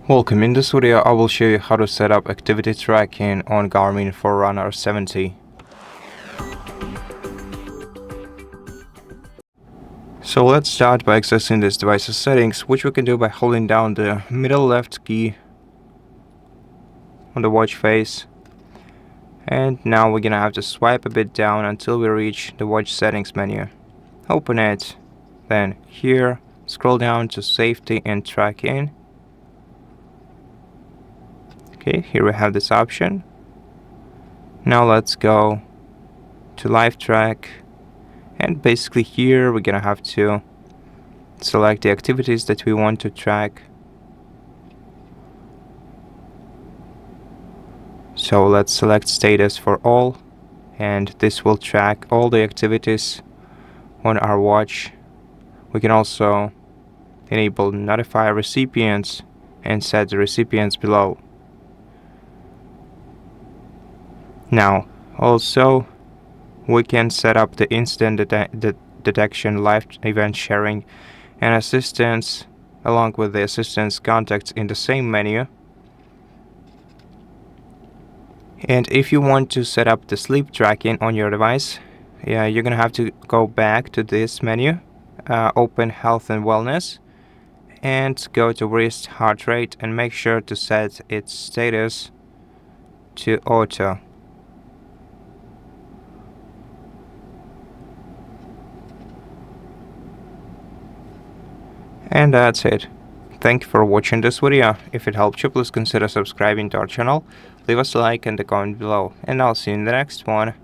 Welcome. In this video I will show you how to set up activity tracking on Garmin Forerunner 70. So let's start by accessing this device's settings, which we can do by holding down the middle left key on the watch face. And now we're gonna have to swipe a bit down until we reach the watch settings menu. Open it, then here scroll down to safety and tracking. Okay, here we have this option. Now let's go to LiveTrack, and basically here we're gonna have to select the activities that we want to track. So let's select status for all, and this will track all the activities on our watch. We can also enable notify recipients and set the recipients below. Now also we can set up the instant detection, live event sharing, and assistance, along with the assistance contacts in the same menu. And if you want to set up the sleep tracking on your device, you're gonna have to go back to this menu, open health and wellness, and go to wrist heart rate and make sure to set its status to auto. And that's it. Thank you for watching this video. If it helped you, please consider subscribing to our channel, leave us a like and a comment below, and I'll see you in the next one.